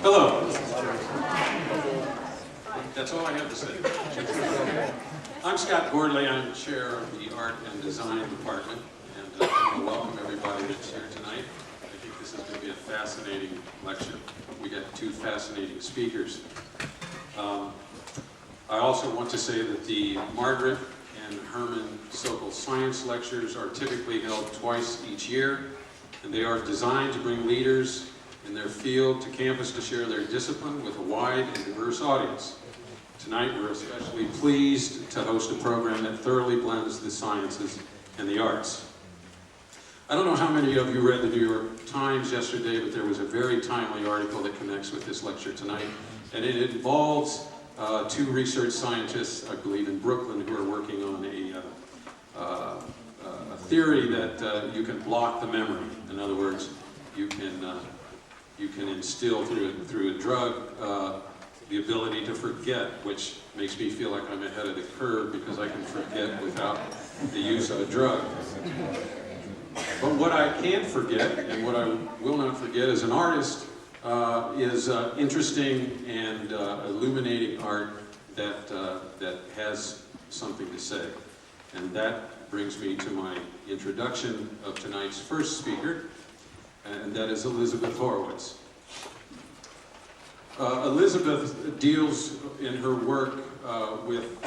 Hello. That's all I have to say. I'm Scott Gordley. I'm the chair of the Art and Design Department, and I want to welcome everybody that's here tonight. I think this is going to be a fascinating lecture. We got two fascinating speakers. I also want to say that the Margaret and Herman Sokol Science Lectures are typically held twice each year, and they are designed to bring leaders in their field to campus to share their discipline with a wide and diverse audience. Tonight we're especially pleased to host a program that thoroughly blends the sciences and the arts. I don't know how many of you read the New York Times yesterday, but there was a very timely article that connects with this lecture tonight, and it involves two research scientists, I believe in Brooklyn, who are working on a theory that you can block the memory. In other words, you can instill through a drug the ability to forget, which makes me feel like I'm ahead of the curve because I can forget without the use of a drug. But what I can't forget, and what I will not forget as an artist, is interesting and illuminating art that has something to say. And that brings me to my introduction of tonight's first speaker, and that is Elizabeth Horowitz. Elizabeth deals in her work with,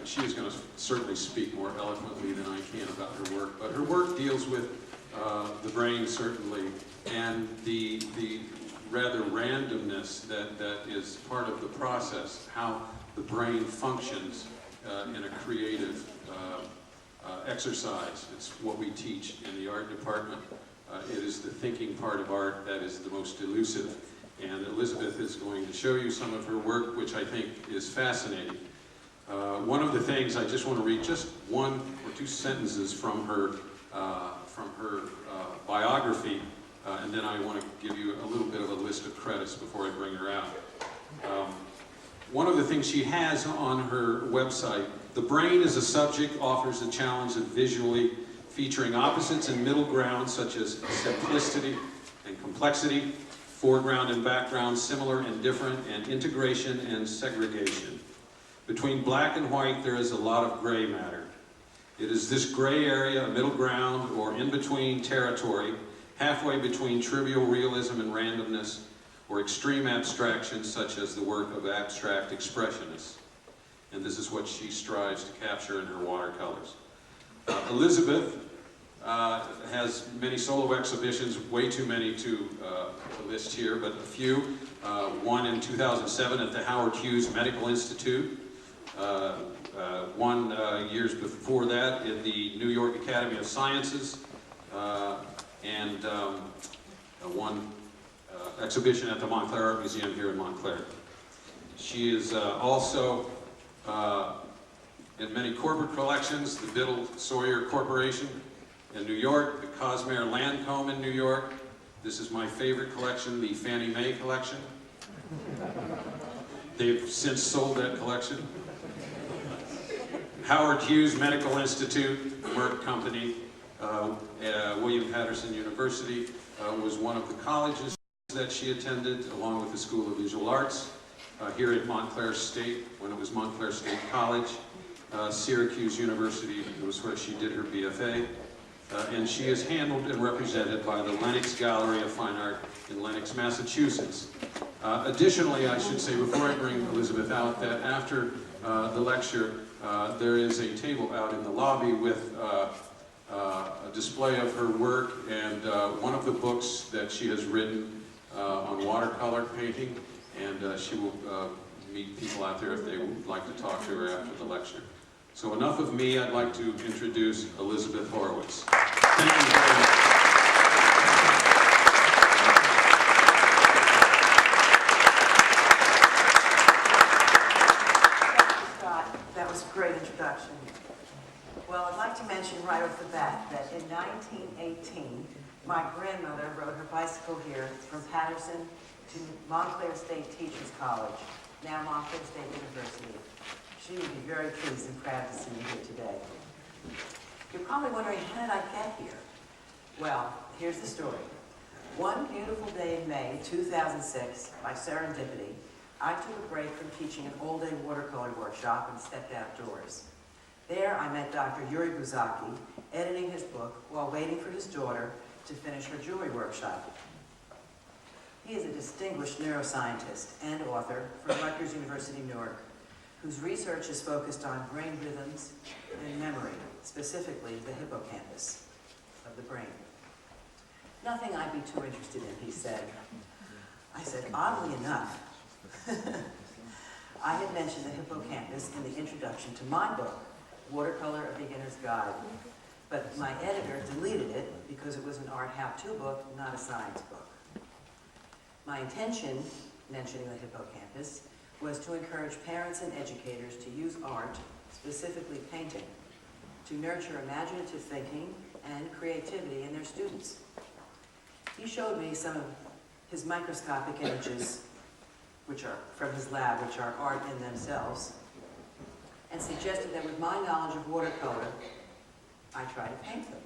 she is going to certainly speak more eloquently than I can about her work, but her work deals with the brain certainly, and the rather randomness that is part of the process, how the brain functions in a creative exercise. It's what we teach in the art department. It is the thinking part of art that is the most elusive. And Elizabeth is going to show you some of her work, which I think is fascinating. One of the things, I just want to read just one or two sentences from her biography, and then I want to give you a little bit of a list of credits before I bring her out. One of the things she has on her website, the brain as a subject offers a challenge of visually featuring opposites and middle ground, such as simplicity and complexity, foreground and background, similar and different, and integration and segregation. Between black and white, there is a lot of gray matter. It is this gray area, a middle ground, or in-between territory, halfway between trivial realism and randomness, or extreme abstraction, such as the work of abstract expressionists. And this is what she strives to capture in her watercolors. Elizabeth has many solo exhibitions, way too many to list here, but a few. One in 2007 at the Howard Hughes Medical Institute. One years before that in the New York Academy of Sciences. And one exhibition at the Montclair Art Museum here in Montclair. She is also in many corporate collections, the Biddle Sawyer Corporation in New York, the Cosmere Lancome in New York. This is my favorite collection, the Fannie Mae collection. They've since sold that collection. Howard Hughes Medical Institute, Merck Company, William Patterson University was one of the colleges that she attended, along with the School of Visual Arts. Here at Montclair State, when it was Montclair State College. Syracuse University, it was where she did her BFA. And she is handled and represented by the Lenox Gallery of Fine Art in Lenox, Massachusetts. Additionally, I should say before I bring Elizabeth out that after the lecture, there is a table out in the lobby with a display of her work and one of the books that she has written on watercolor painting, and she will meet people out there if they would like to talk to her after the lecture. So enough of me, I'd like to introduce Elizabeth Horowitz. Thank you very much. Scott, that was a great introduction. Well, I'd like to mention right off the bat that in 1918, my grandmother rode her bicycle here from Patterson to Montclair State Teachers College, now Montclair State University. She would be very pleased and proud to see you here today. You're probably wondering, how did I get here? Well, here's the story. One beautiful day in May 2006, by serendipity, I took a break from teaching an all-day watercolor workshop and stepped outdoors. There I met Dr. Buzsaki, editing his book while waiting for his daughter to finish her jewelry workshop. He is a distinguished neuroscientist and author from Rutgers University, Newark, whose research is focused on brain rhythms and memory, specifically the hippocampus of the brain. Nothing I'd be too interested in, he said. I said, oddly enough, I had mentioned the hippocampus in the introduction to my book, Watercolor: A Beginner's Guide, but my editor deleted it because it was an art how-to book, not a science book. My intention, mentioning the hippocampus, was to encourage parents and educators to use art, specifically painting, to nurture imaginative thinking and creativity in their students. He showed me some of his microscopic images, which are from his lab, which are art in themselves, and suggested that with my knowledge of watercolor, I try to paint them.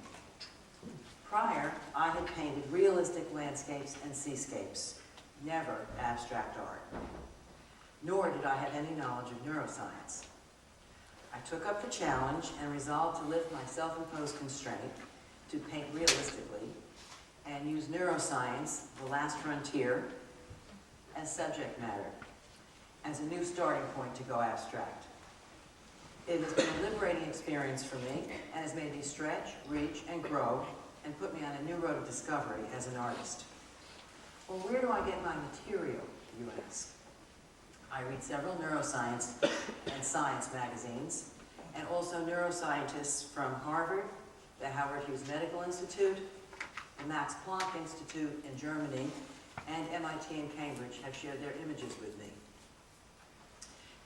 Prior, I had painted realistic landscapes and seascapes, never abstract art. Nor did I have any knowledge of neuroscience. I took up the challenge and resolved to lift my self-imposed constraint to paint realistically and use neuroscience, the last frontier, as subject matter, as a new starting point to go abstract. It has been a liberating experience for me and has made me stretch, reach, and grow, and put me on a new road of discovery as an artist. Well, where do I get my material, you ask? I read several neuroscience and science magazines, and also neuroscientists from Harvard, the Howard Hughes Medical Institute, the Max Planck Institute in Germany, and MIT and Cambridge have shared their images with me.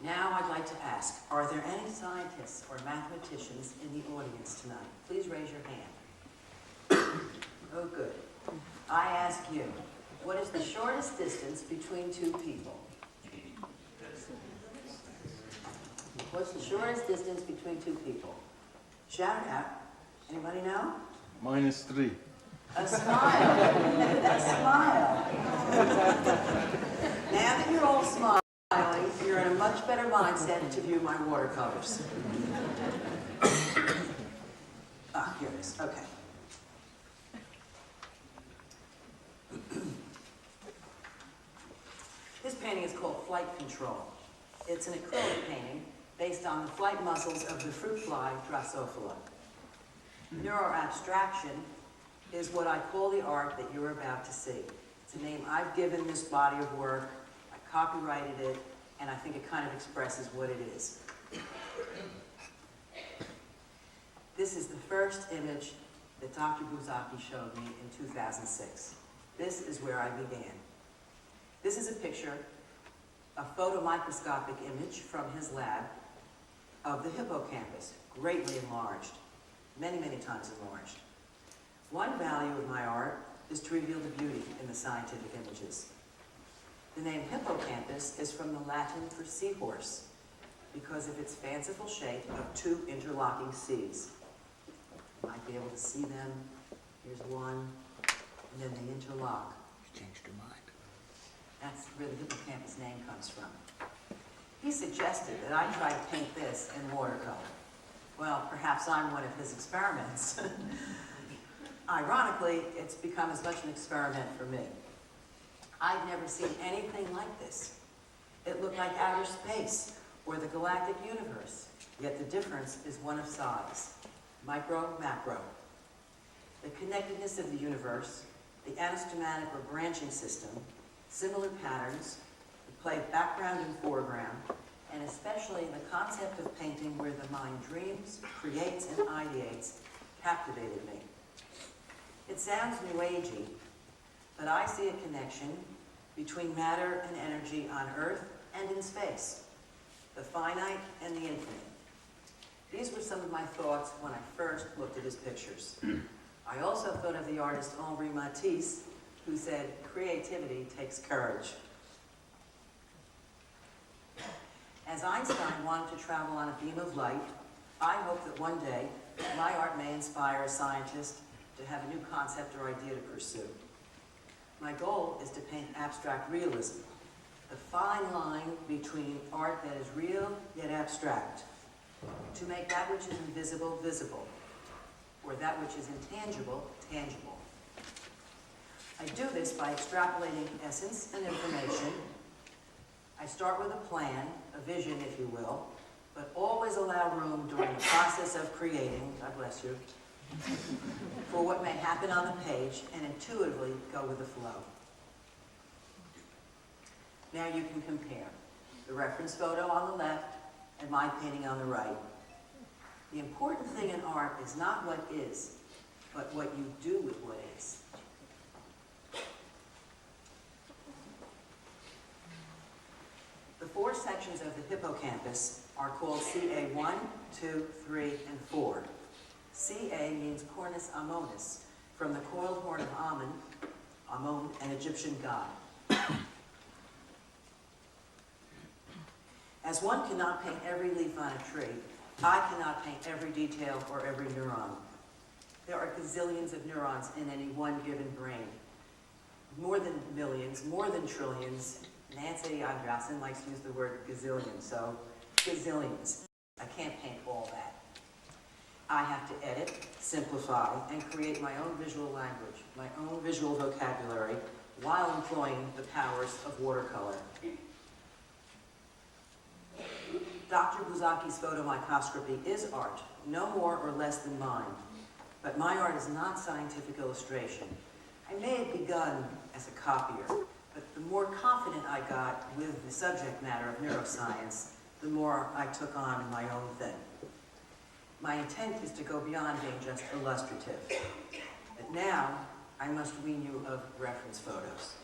Now I'd like to ask, are there any scientists or mathematicians in the audience tonight? Please raise your hand. Oh, good. I ask you, what is the shortest distance between two people? What's the shortest distance between two people? Shout it out. Anybody know? -3. A smile. A smile. Now that you're all smiling, you're in a much better mindset to view my watercolors. Ah, here it is. Okay. This painting is called Flight Control. It's an acrylic painting based on the flight muscles of the fruit fly Drosophila. Neuroabstraction is what I call the art that you're about to see. It's a name I've given this body of work. I copyrighted it, and I think it kind of expresses what it is. This is the first image that Dr. Buzsaki showed me in 2006. This is where I began. This is a picture, a photomicroscopic image from his lab of the hippocampus, greatly enlarged, many, many times enlarged. One value of my art is to reveal the beauty in the scientific images. The name hippocampus is from the Latin for seahorse, because of its fanciful shape of two interlocking C's. You might be able to see them. Here's one, and then they interlock. You changed your mind. That's where the hippocampus name comes from. He suggested that I try to paint this in watercolor. Well, perhaps I'm one of his experiments. Ironically, it's become as much an experiment for me. I'd never seen anything like this. It looked like outer space or the galactic universe, yet the difference is one of size, micro, macro. The connectedness of the universe, the anastomatic or branching system, similar patterns, the play of background and foreground, and especially the concept of painting where the mind dreams, creates, and ideates, captivated me. It sounds New Agey, but I see a connection between matter and energy on Earth and in space, the finite and the infinite. These were some of my thoughts when I first looked at his pictures. I also thought of the artist Henri Matisse, who said, creativity takes courage. As Einstein wanted to travel on a beam of light, I hope that one day my art may inspire a scientist to have a new concept or idea to pursue. My goal is to paint abstract realism, the fine line between art that is real yet abstract, to make that which is invisible visible, or that which is intangible tangible. I do this by extrapolating essence and information. I start with a plan, a vision if you will, but always allow room during the process of creating, God bless you, for what may happen on the page and intuitively go with the flow. Now you can compare the reference photo on the left and my painting on the right. The important thing in art is not what is, but what you do with what is. The four sections of the hippocampus are called CA1, 2, 3, and 4. CA means Cornus Ammonis, from the coiled horn of Ammon, an Egyptian god. As one cannot paint every leaf on a tree, I cannot paint every detail or every neuron. There are gazillions of neurons in any one given brain. More than millions, more than trillions. Nancy Andreasen likes to use the word gazillion, so gazillions. I can't paint all that. I have to edit, simplify, and create my own visual language, my own visual vocabulary, while employing the powers of watercolor. Dr. Buzzaki's photomicroscopy is art, no more or less than mine. But my art is not scientific illustration. I may have begun as a copier, but the more confident I got with the subject matter of neuroscience, the more I took on my own thing. My intent is to go beyond being just illustrative. But now, I must wean you of reference photos.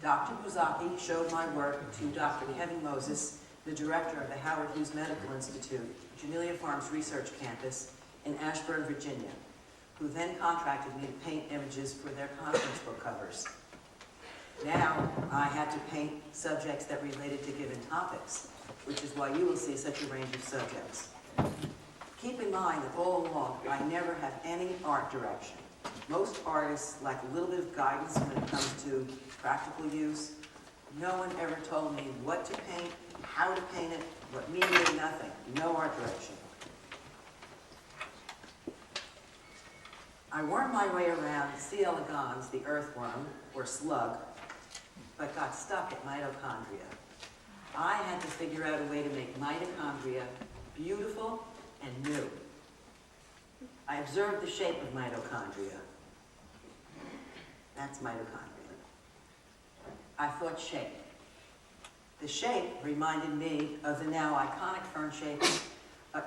Dr. Buzsaki showed my work to Dr. Kevin Moses, the director of the Howard Hughes Medical Institute, Jamelia Farms Research Campus in Ashburn, Virginia, who then contracted me to paint images for their conference book covers. Now, I had to paint subjects that related to given topics, which is why you will see such a range of subjects. Keep in mind that all along, I never have any art direction. Most artists lack a little bit of guidance when it comes to practical use. No one ever told me what to paint, how to paint it, what medium, nothing. No art direction. I wormed my way around C. elegans, the earthworm, or slug, but got stuck at mitochondria. I had to figure out a way to make mitochondria beautiful and new. I observed the shape of mitochondria. That's mitochondria. I thought shape. The shape reminded me of the now iconic fern shape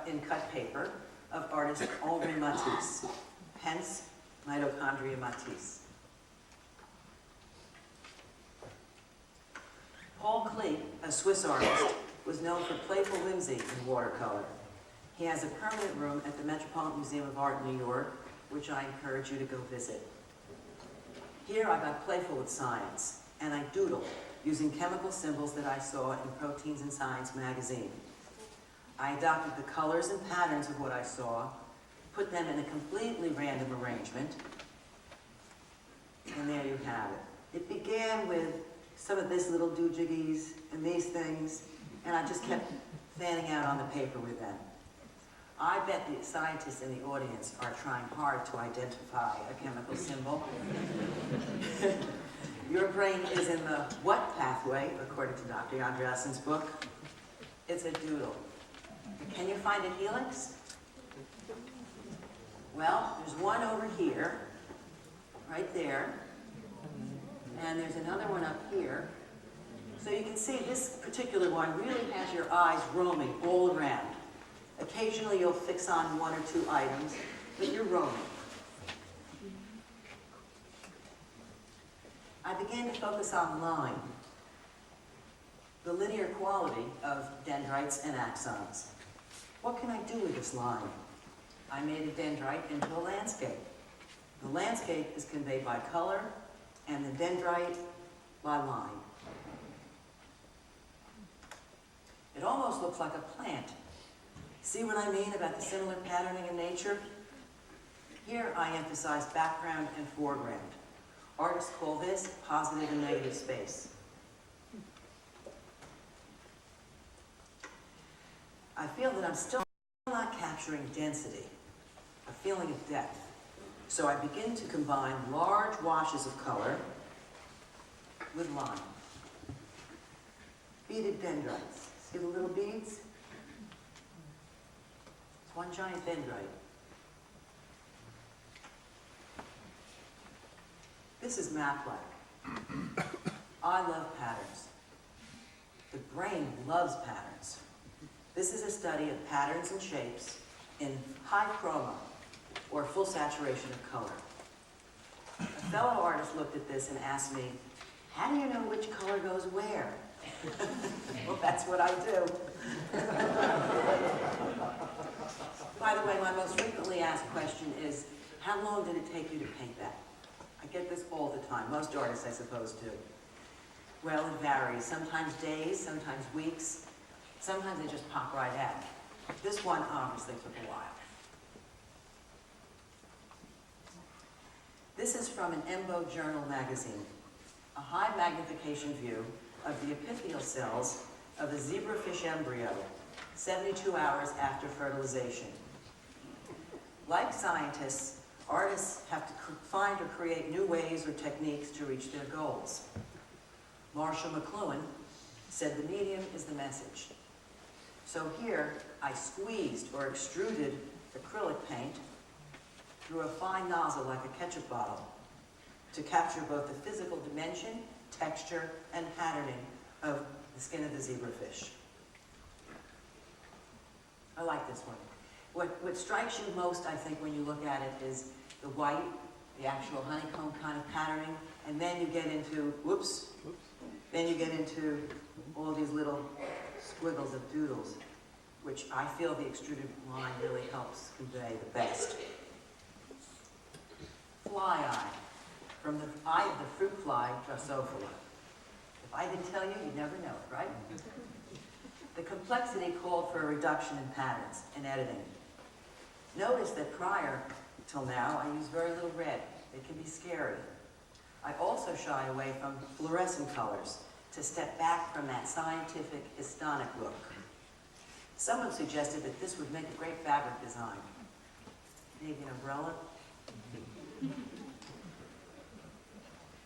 in cut paper of artist Mitochondria Matisse, hence Mitochondria Matisse. Paul Klee, a Swiss artist, was known for playful whimsy in watercolor. He has a permanent room at the Metropolitan Museum of Art in New York, which I encourage you to go visit. Here I got playful with science, and I doodled using chemical symbols that I saw in Proteins and Science magazine. I adopted the colors and patterns of what I saw, put them in a completely random arrangement, and there you have it. It began with some of this little doojiggies and these things, and I just kept fanning out on the paper with them. I bet the scientists in the audience are trying hard to identify a chemical symbol. Your brain is in the what pathway, according to Dr. Andreasen's book? It's a doodle. Can you find a helix? Well, there's one over here, right there, and there's another one up here. So you can see this particular one really has your eyes roaming all around. Occasionally you'll fix on one or two items, but you're roaming. I began to focus on line, the linear quality of dendrites and axons. What can I do with this line? I made a dendrite into a landscape. The landscape is conveyed by color, and the dendrite by line. It almost looks like a plant. See what I mean about the similar patterning in nature? Here I emphasize background and foreground. Artists call this positive and negative space. I feel that I'm still not capturing density, a feeling of depth. So I begin to combine large washes of color with line. Beaded dendrites. See the little beads? It's one giant dendrite. This is map-like. I love patterns. The brain loves patterns. This is a study of patterns and shapes in high chroma, or full saturation of color. A fellow artist looked at this and asked me, how do you know which color goes where? Well, that's what I do. By the way, my most frequently asked question is, how long did it take you to paint that? I get this all the time. Most artists, I suppose, do. Well, it varies. Sometimes days, sometimes weeks. Sometimes they just pop right out. This one obviously took a while. This is from an Embo Journal magazine, a high magnification view of the epithelial cells of a zebrafish embryo 72 hours after fertilization. Like scientists, artists have to find or create new ways or techniques to reach their goals. Marshall McLuhan said the medium is the message. So here, I squeezed or extruded acrylic paint through a fine nozzle like a ketchup bottle to capture both the physical dimension, texture, and patterning of the skin of the zebrafish. I like this one. What strikes you most, I think, when you look at it is the white, the actual honeycomb kind of patterning, and then you get into, then you get into all these little squiggles of doodles, which I feel the extruded line really helps convey the best. Fly eye, from the eye of the fruit fly, Drosophila. If I didn't tell you, you'd never know it, right? The complexity called for a reduction in patterns and editing. Notice that prior till now, I use very little red. It can be scary. I also shy away from fluorescent colors to step back from that scientific, histonic look. Someone suggested that this would make a great fabric design. Maybe an umbrella?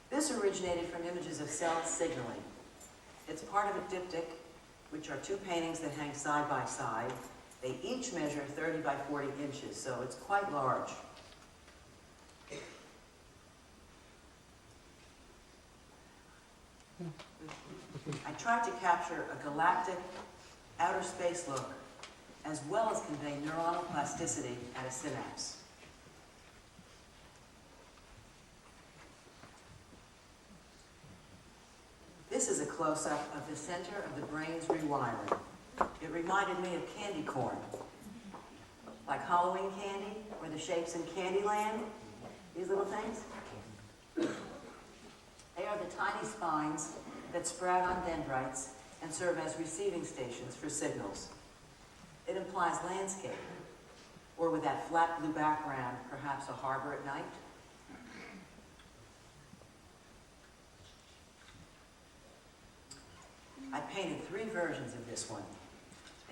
This originated from images of cell signaling. It's part of a diptych, which are two paintings that hang side by side. They each measure 30 by 40 inches, so it's quite large. I tried to capture a galactic outer space look, as well as convey neuronal plasticity at a synapse. This is a close-up of the center of the brain's rewiring. It reminded me of candy corn, like Halloween candy, or the shapes in Candyland, these little things. They are the tiny spines that sprout on dendrites and serve as receiving stations for signals. It implies landscape, or with that flat blue background, perhaps a harbor at night. I painted 3 versions of this one.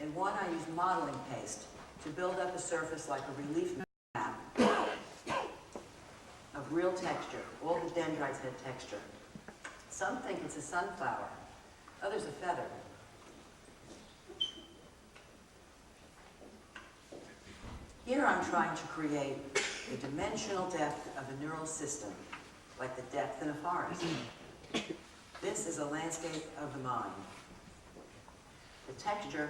In one, I used modeling paste to build up a surface like a relief map of real texture. All the dendrites had texture. Some think it's a sunflower, others a feather. Here I'm trying to create the dimensional depth of a neural system, like the depth in a forest. This is a landscape of the mind. The texture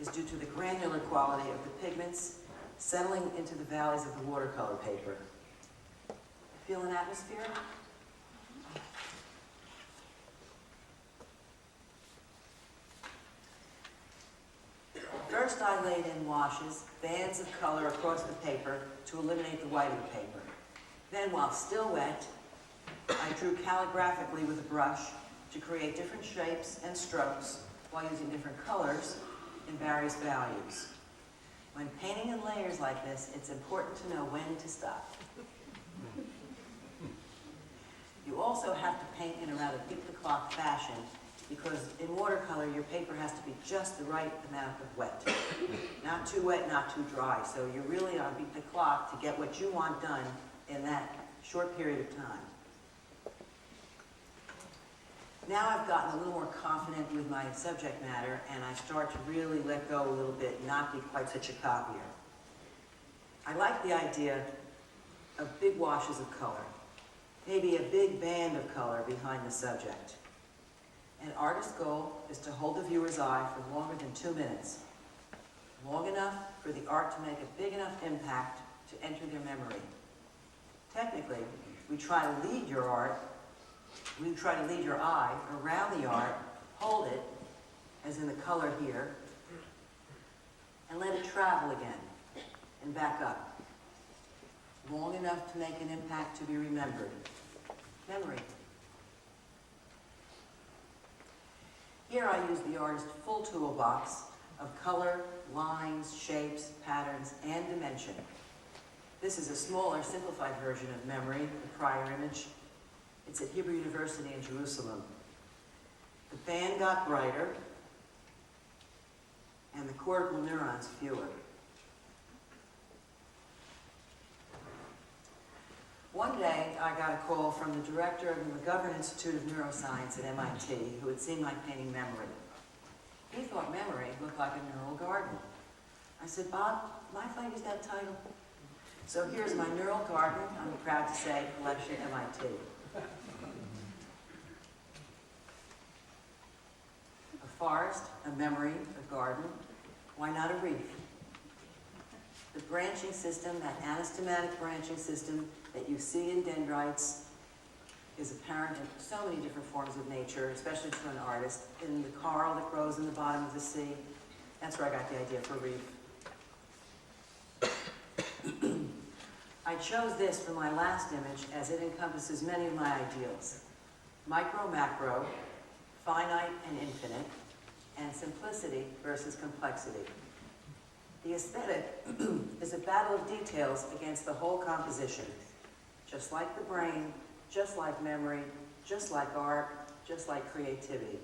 is due to the granular quality of the pigments settling into the valleys of the watercolor paper. Feel an atmosphere? First, I laid in washes, bands of color across the paper to eliminate the white of the paper. Then, while still wet, I drew calligraphically with a brush to create different shapes and strokes while using different colors in various values. When painting in layers like this, it's important to know when to stop. You also have to paint in a rather beat-the-clock fashion because in watercolor, your paper has to be just the right amount of wet. Not too wet, not too dry. So you're really on beat the clock to get what you want done in that short period of time. Now I've gotten a little more confident with my subject matter and I start to really let go a little bit and not be quite such a copier. I like the idea of big washes of color, maybe a big band of color behind the subject. An artist's goal is to hold the viewer's eye for longer than 2 minutes, long enough for the art to make a big enough impact to enter their memory. Technically, we try to lead your eye around the art, hold it, as in the color here, and let it travel again and back up, long enough to make an impact to be remembered. Memory. Here I use the artist's full toolbox of color, lines, shapes, patterns, and dimension. This is a smaller, simplified version of memory, the prior image. It's at Hebrew University in Jerusalem. The band got brighter, and the cortical neurons fewer. One day, I got a call from the director of the McGovern Institute of Neuroscience at MIT, who had seen my painting Memory. He thought Memory looked like a neural garden. I said, Bob, mind if I use that title? So here's my neural garden, I'm proud to say, collection MIT. A forest, a memory, a garden, why not a reef? The branching system, that anastomatic branching system that you see in dendrites is apparent in so many different forms of nature, especially to an artist. In the coral that grows in the bottom of the sea, that's where I got the idea for reef. I chose this for my last image as it encompasses many of my ideals. Micro, macro, finite and infinite, and simplicity versus complexity. The aesthetic is a battle of details against the whole composition. Just like the brain, just like memory, just like art, just like creativity.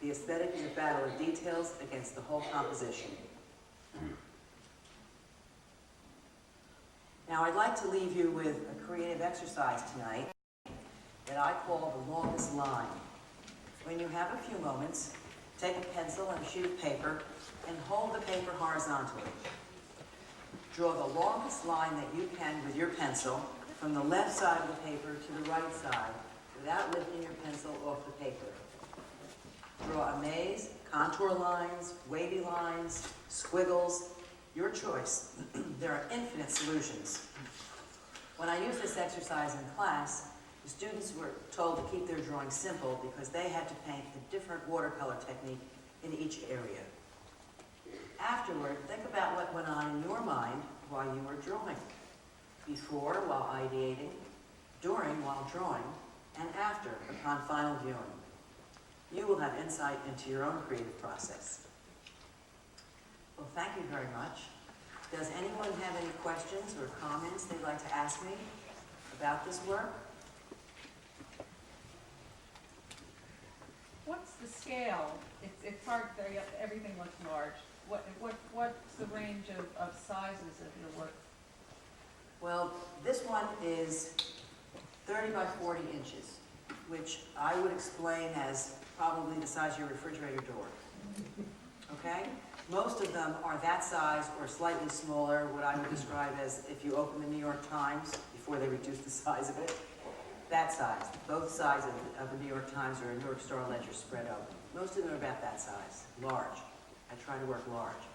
The aesthetic is a battle of details against the whole composition. Now I'd like to leave you with a creative exercise tonight that I call the longest line. When you have a few moments, take a pencil and a sheet of paper and hold the paper horizontally. Draw the longest line that you can with your pencil from the left side of the paper to the right side without lifting your pencil off the paper. Draw a maze, contour lines, wavy lines, squiggles, your choice. There are infinite solutions. When I used this exercise in class, the students were told to keep their drawing simple because they had to paint a different watercolor technique in each area. Afterward, think about what went on in your mind while you were drawing. Before, while ideating, during, while drawing, and after, upon final viewing. You will have insight into your own creative process. Well, thank you very much. Does anyone have any questions or comments they'd like to ask me about this work? What's the scale? It's hard, everything looks large. What's the range of sizes of your work? Well, this one is 30 by 40 inches, which I would explain as probably the size of your refrigerator door. Okay? Most of them are that size or slightly smaller, what I would describe as if you open the New York Times before they reduce the size of it. That size. Both sides of the New York Times or a New York Star Ledger spread open. Most of them are about that size, large. I try to work large.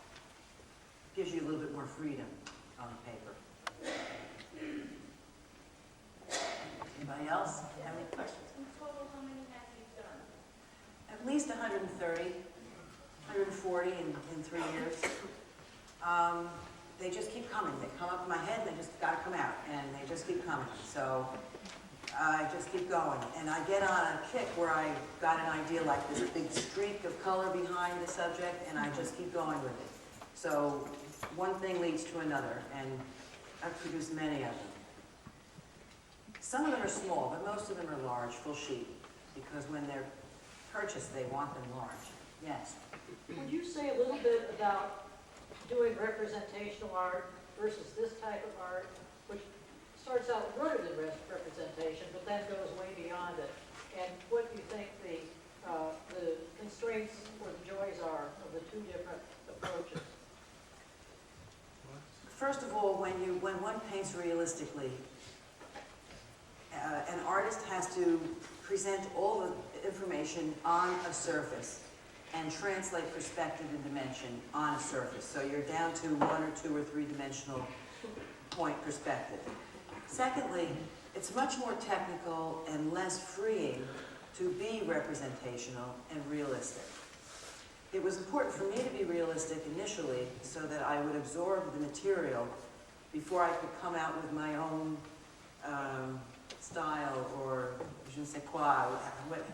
Gives you a little bit more freedom on the paper. Anybody else have any questions? In total, how many have you done? At least 130, 140 in 3 years. They just keep coming. They come up in my head and they just gotta come out. And they just keep coming. So I just keep going. And I get on a kick where I got an idea like this big streak of color behind the subject and I just keep going with it. So one thing leads to another and I've produced many of them. Some of them are small, but most of them are large, full sheet, because when they're purchased, they want them large. Yes? Would you say a little bit about doing representational art versus this type of art, which starts out rooted in representation, but then goes way beyond it? And what do you think the constraints or the joys are of the two different approaches? First of all, when one paints realistically, an artist has to present all the information on a surface and translate perspective and dimension on a surface. So you're down to 1 or 2 or 3 dimensional point perspective. Secondly, it's much more technical and less freeing to be representational and realistic. It was important for me to be realistic initially so that I would absorb the material before I could come out with my own style, or je ne sais quoi,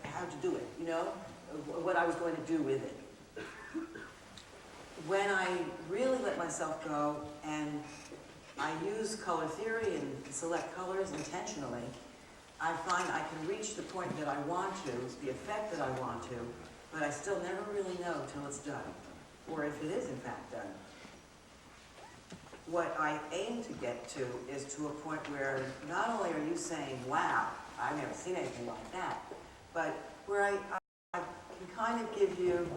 how to do it, you know, what I was going to do with it. When I really let myself go and I use color theory and select colors intentionally, I find I can reach the point that I want to, the effect that I want to, but I still never really know till it's done, or if it is in fact done. What I aim to get to is to a point where not only are you saying, wow, I've never seen anything like that, but where I can kind of give you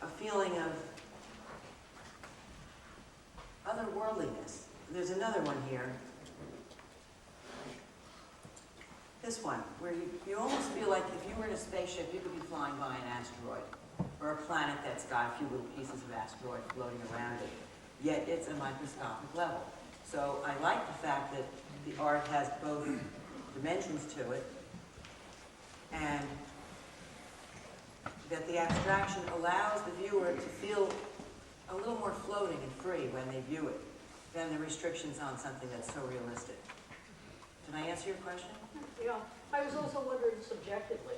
a feeling of otherworldliness. There's another one here. This one, where you almost feel like if you were in a spaceship, you could be flying by an asteroid, or a planet that's got a few little pieces of asteroid floating around it, yet it's a microscopic level. So I like the fact that the art has both dimensions to it, and that the abstraction allows the viewer to feel a little more floating and free when they view it than the restrictions on something that's so realistic. Did I answer your question? Yeah, I was also wondering subjectively,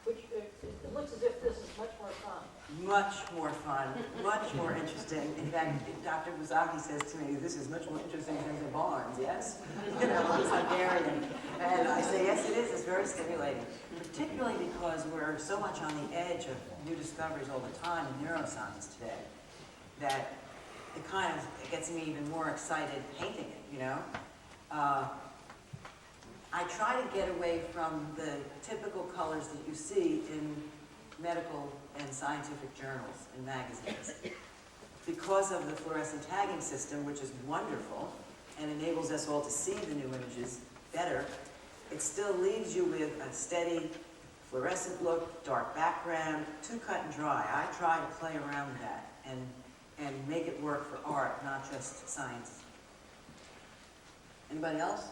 which it looks as if this is much more fun. Much more fun, much more interesting. In fact, Dr. Buzsaki says to me, this is much more interesting than the Barnes, yes? You know, he's Hungarian. And I say, yes, it is. It's very stimulating, particularly because we're so much on the edge of new discoveries all the time in neuroscience today, that it gets me even more excited painting it, you know? I try to get away from the typical colors that you see in medical and scientific journals and magazines. Because of the fluorescent tagging system, which is wonderful and enables us all to see the new images better, it still leaves you with a steady fluorescent look, dark background, too cut and dry. I try to play around with that and make it work for art, not just science. Anybody else?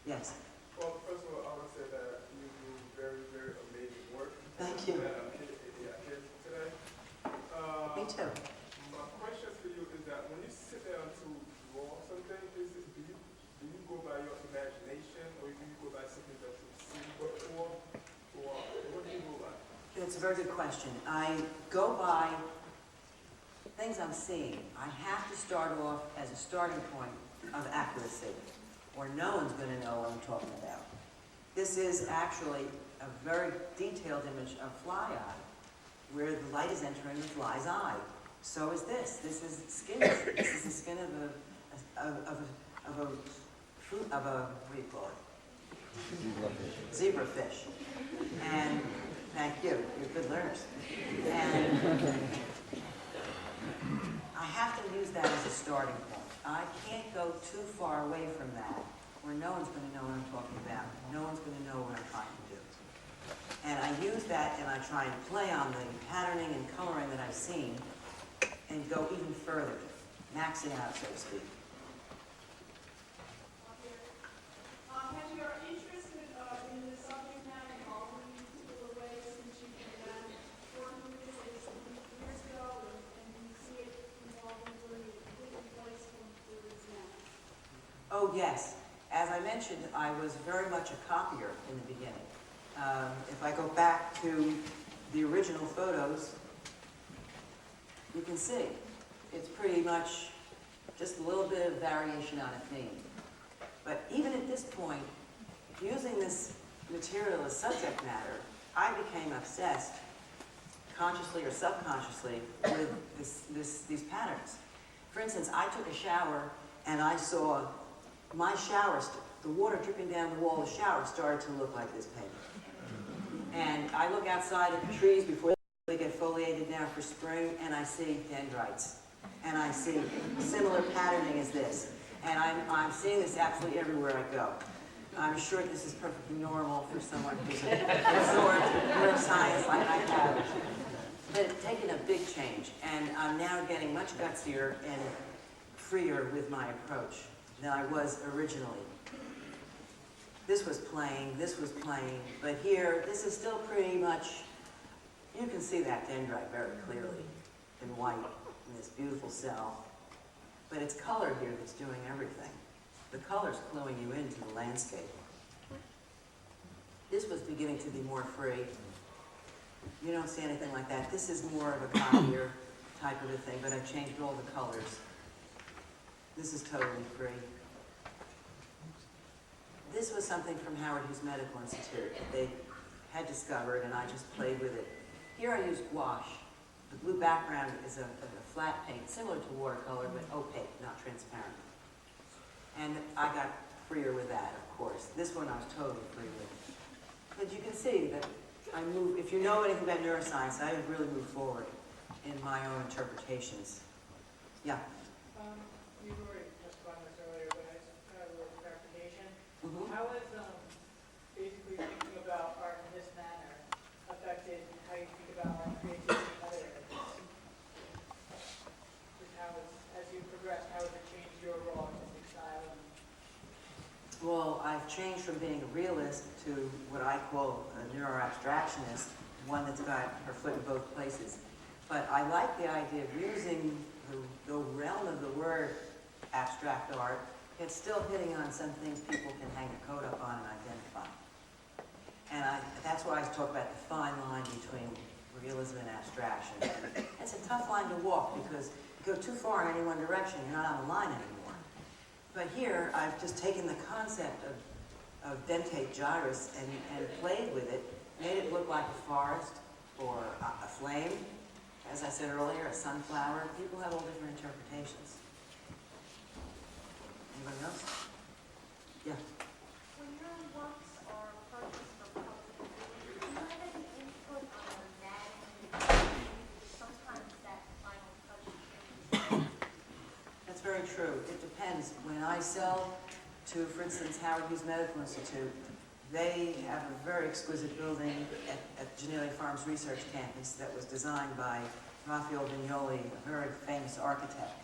Yes. Well, first of all, I want to say that you do very, very amazing work. Thank you. That I'm here today. Me too. My question for you is that when you sit down to draw something, do you go by your imagination, or do you go by something that you've seen before, or what do you go by? It's a very good question. I go by things I'm seeing. I have to start off as a starting point of accuracy, or no one's going to know what I'm talking about. This is actually a very detailed image of fly eye, where the light is entering the fly's eye. So is this. This is skin. This is the skin of a what do you call it? Zebrafish. And thank you. You're good learners. And I have to use that as a starting point. I can't go too far away from that, where no one's going to know what I'm talking about. No one's going to know what I'm trying to do. And I use that, and I try and play on the patterning and coloring that I've seen, and go even further, max it out, so to speak. Has your interest in the subject matter evolved in particular ways since you began working with this years ago, and you see it evolving really different place from where it is now? Oh, yes. As I mentioned, I was very much a copier in the beginning. If I go back to the original photos, you can see it's pretty much just a little bit of variation on a theme. But even at this point, using this material as subject matter, I became obsessed, consciously or subconsciously, with these patterns. For instance, I took a shower and I saw my shower, the water dripping down the wall of the shower started to look like this painting. And I look outside at the trees before they get foliated now for spring, and I see dendrites. And I see similar patterning as this. And I'm seeing this absolutely everywhere I go. I'm sure this is perfectly normal for someone who's absorbed neuroscience like I have. But it's taken a big change, and I'm now getting much gutsier and freer with my approach than I was originally. This was plain, but here, this is still pretty much, you can see that dendrite very clearly in white in this beautiful cell. But it's color here that's doing everything. The color's cluing you into the landscape. This was beginning to be more free. You don't see anything like that. This is more of a copier type of a thing, but I've changed all the colors. This is totally free. This was something from Howard Hughes Medical Institute that they had discovered, and I just played with it. Here I use gouache. The blue background is a flat paint, similar to watercolor, but opaque, not transparent. And I got freer with that, of course. This one I was totally free with. But you can see that I move, if you know anything about neuroscience, I have really moved forward in my own interpretations. Yeah? You already touched upon this earlier, but I just kind of a little clarification. Mm-hmm. How has basically thinking about art in this manner affected how you think about art creativity in other areas? Just how as you progressed, how has it changed your overall artistic style? Well, I've changed from being a realist to what I call a neuroabstractionist, one that's got her foot in both places. But I like the idea of using the realm of the word abstract art, yet still hitting on some things people can hang a coat up on and identify. And that's why I talk about the fine line between realism and abstraction. It's a tough line to walk because you go too far in any one direction, you're not on the line anymore. But here, I've just taken the concept of dentate gyrus and played with it, made it look like a forest or a flame. As I said earlier, a sunflower. People have all different interpretations. Anybody else? Yeah. When your works are purchased for public, do you have any input on that? Sometimes that final touch. That's very true. It depends. When I sell to, for instance, Howard Hughes Medical Institute, they have a very exquisite building at Genelia Farms Research Campus that was designed by Raphael Vignoli, a very famous architect.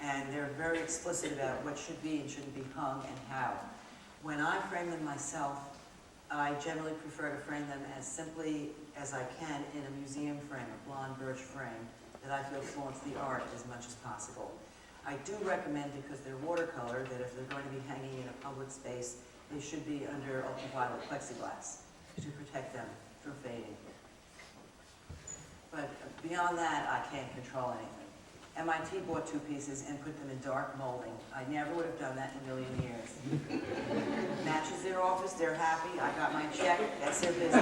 And they're very explicit about what should be and shouldn't be hung and how. When I frame them myself, I generally prefer to frame them as simply as I can in a museum frame, a blonde birch frame, that I feel flaunts the art as much as possible. I do recommend, because they're watercolor, that if they're going to be hanging in a public space, they should be under ultraviolet plexiglass to protect them from fading. But beyond that, I can't control anything. MIT bought 2 pieces and put them in dark molding. I never would have done that in a million years. Matches their office, they're happy, I got my check, that's their business.